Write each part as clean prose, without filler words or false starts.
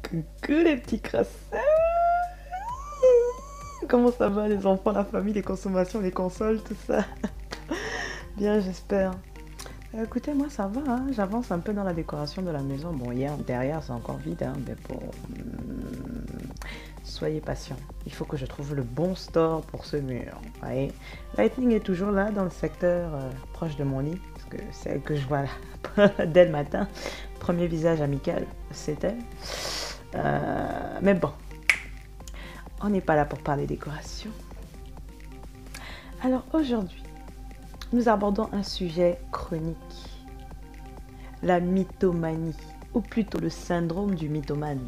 Coucou les petits crassins! Comment ça va les enfants, la famille, les consommations, les consoles, tout ça? Bien, j'espère. Écoutez, moi ça va, hein. J'avance un peu dans la décoration de la maison. Bon, hier, derrière, c'est encore vide, hein, mais bon. Soyez patients. Il faut que je trouve le bon store pour ce mur. Ouais. Lightning est toujours là, dans le secteur proche de mon lit, parce que c'est elle que je vois là, dès le matin. Premier visage amical, c'est elle. Mais bon, on n'est pas là pour parler décoration. Alors aujourd'hui, nous abordons un sujet chronique. La mythomanie, ou plutôt le syndrome du mythomane.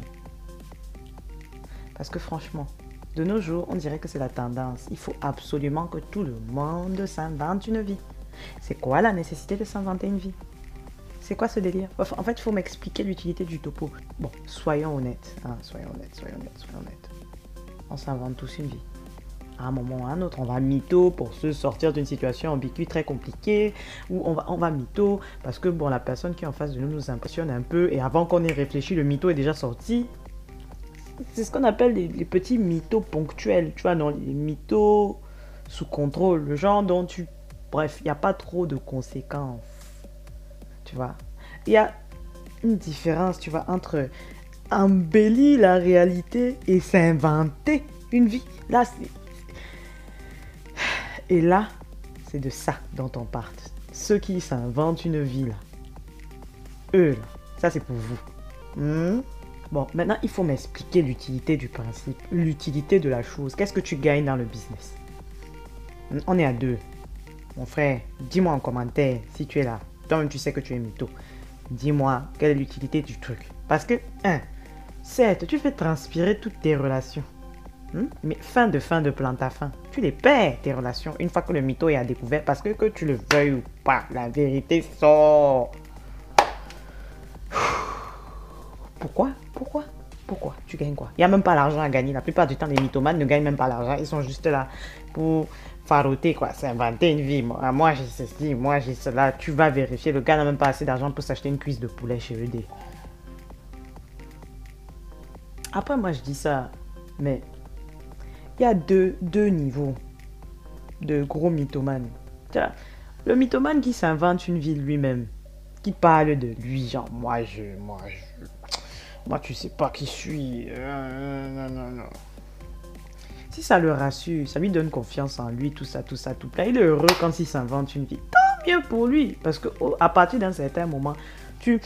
Parce que franchement, de nos jours, on dirait que c'est la tendance. Il faut absolument que tout le monde s'invente une vie. C'est quoi la nécessité de s'inventer une vie? C'est quoi ce délire? En fait, il faut m'expliquer l'utilité du topo. Bon, soyons honnêtes. Hein, soyons honnêtes. On s'invente tous une vie. À un moment ou à un autre, on va mytho pour se sortir d'une situation ambiguë très compliquée, ou on va mytho parce que bon, la personne qui est en face de nous impressionne un peu, et avant qu'on ait réfléchi, le mytho est déjà sorti. C'est ce qu'on appelle les petits mythos ponctuels, tu vois, non, les mythos sous contrôle, le genre dont tu... Bref, il n'y a pas trop de conséquences, tu vois. Il y a une différence, tu vois, entre embellir la réalité et s'inventer une vie. Là, c'est... Et là, c'est de ça dont on parle. Ceux qui s'inventent une vie, là. Eux, là, ça c'est pour vous. Bon, maintenant, il faut m'expliquer l'utilité du principe, l'utilité de la chose. Qu'est-ce que tu gagnes dans le business? On est à deux. Mon frère, dis-moi en commentaire si tu es là. Toi-même, tu sais que tu es mytho. Dis-moi quelle est l'utilité du truc. Parce que, certes, tu fais transpirer toutes tes relations. Mais fin de plante à fin. Tu les perds, tes relations, une fois que le mytho est à découvert. Parce que tu le veuilles ou pas, la vérité sort. Pourquoi? Tu gagnes quoi? Il n'y a même pas l'argent à gagner. La plupart du temps, les mythomanes ne gagnent même pas l'argent. Ils sont juste là pour faroter, quoi. S'inventer une vie. Moi, j'ai ceci, moi, j'ai cela. Tu vas vérifier. Le gars n'a même pas assez d'argent pour s'acheter une cuisse de poulet chez ED. Après, moi, je dis ça. Mais il y a deux niveaux de gros mythomanes. Le mythomane qui s'invente une vie lui-même. Qui parle de lui, genre, moi, tu sais pas qui je suis. Non. Si ça le rassure, ça lui donne confiance en lui, tout ça, tout plein. Il est heureux quand il s'invente une vie. Tant mieux pour lui. Parce que à partir d'un certain moment, tu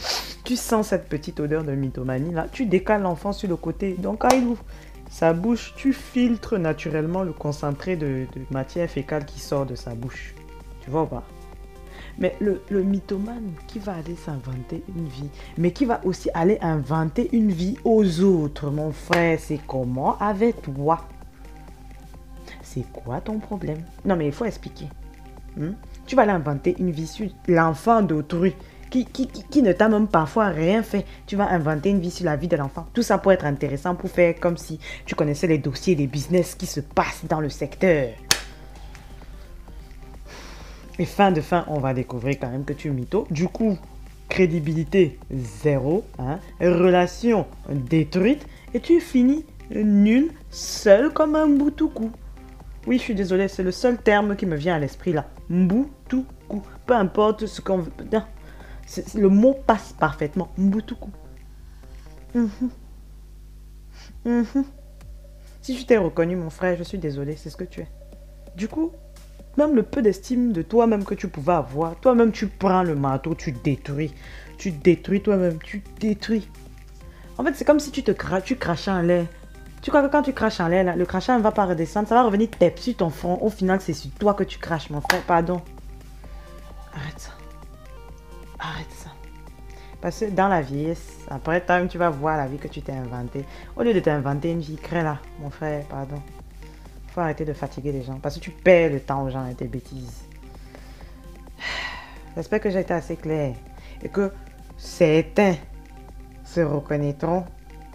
sens cette petite odeur de mythomanie là. Tu décales l'enfant sur le côté. Donc quand il ouvre sa bouche, tu filtres naturellement le concentré de matière fécale qui sort de sa bouche. Tu vois ou pas? Mais le mythomane qui va aller s'inventer une vie, mais qui va aussi aller inventer une vie aux autres, mon frère, c'est comment avec toi? C'est quoi ton problème? Non, mais il faut expliquer. Tu vas aller inventer une vie sur l'enfant d'autrui qui ne t'a même parfois rien fait. Tu vas inventer une vie sur la vie de l'enfant. Tout ça pour être intéressant, pour faire comme si tu connaissais les dossiers des business qui se passent dans le secteur. Et fin, on va découvrir quand même que tu es mytho. Du coup, crédibilité zéro, relation détruite, et tu finis nul, seul comme un Mboutougou. Oui, je suis désolé, c'est le seul terme qui me vient à l'esprit là. Mboutougou. Peu importe ce qu'on veut. Non, le mot passe parfaitement. Mboutougou. Si je t'ai reconnu, mon frère, je suis désolé, c'est ce que tu es. Du coup, même le peu d'estime de toi-même que tu pouvais avoir, toi-même tu prends le marteau, tu détruis. Tu détruis toi-même, tu détruis. En fait, c'est comme si tu crachais en l'air. Tu crois que quand tu craches en l'air, là, le crachat ne va pas redescendre, ça va revenir taper sur ton front. Au final, c'est sur toi que tu craches, mon frère, pardon. Arrête ça. Parce que dans la vieillesse, après time, tu vas voir la vie que tu t'es inventée. Au lieu de t'inventer une vie, crée là, mon frère, pardon. Faut arrêter de fatiguer les gens parce que tu perds le temps aux gens et tes bêtises. J'espère que j'ai été assez clair et que certains se reconnaîtront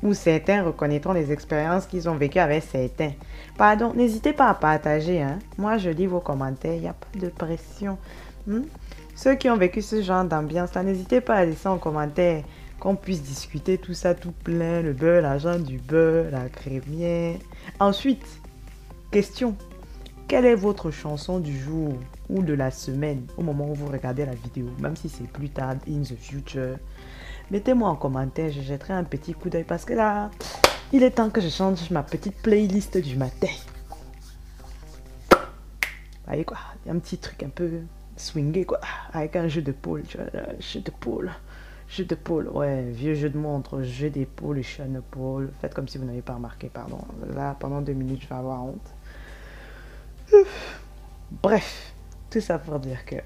ou certains reconnaîtront les expériences qu'ils ont vécues avec certains. Pardon, n'hésitez pas à partager. Moi, je lis vos commentaires, il n'y a pas de pression. Ceux qui ont vécu ce genre d'ambiance, n'hésitez pas à laisser en commentaire qu'on puisse discuter tout ça, tout plein, le beurre, l'argent du beurre, la crémière. Ensuite, question, quelle est votre chanson du jour ou de la semaine au moment où vous regardez la vidéo, même si c'est plus tard, in the future? Mettez-moi en commentaire, je jetterai un petit coup d'œil parce que là, il est temps que je change ma petite playlist du matin. Vous voyez quoi, il y a un petit truc un peu swingé quoi, avec un jeu de pôle, tu vois, jeu de pôle. Jeu de pôle, ouais, vieux jeu de montre, jeu d'épaule, jeu de pôle. Faites comme si vous n'avez pas remarqué, pardon. Là, pendant 2 minutes, je vais avoir honte. Bref, tout ça pour dire que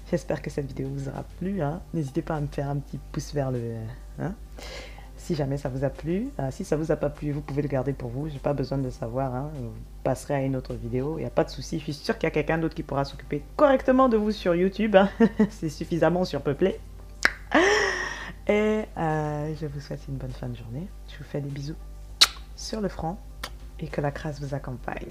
j'espère que cette vidéo vous aura plu. Hein. N'hésitez pas à me faire un petit pouce vers le... Hein. Si jamais ça vous a plu. Si ça vous a pas plu, vous pouvez le garder pour vous. J'ai pas besoin de le savoir. Hein. Vous passerez à une autre vidéo. Il n'y a pas de souci. Je suis sûr qu'il y a quelqu'un d'autre qui pourra s'occuper correctement de vous sur YouTube. Hein. C'est suffisamment surpeuplé. Et je vous souhaite une bonne fin de journée. Je vous fais des bisous sur le front et que la grâce vous accompagne.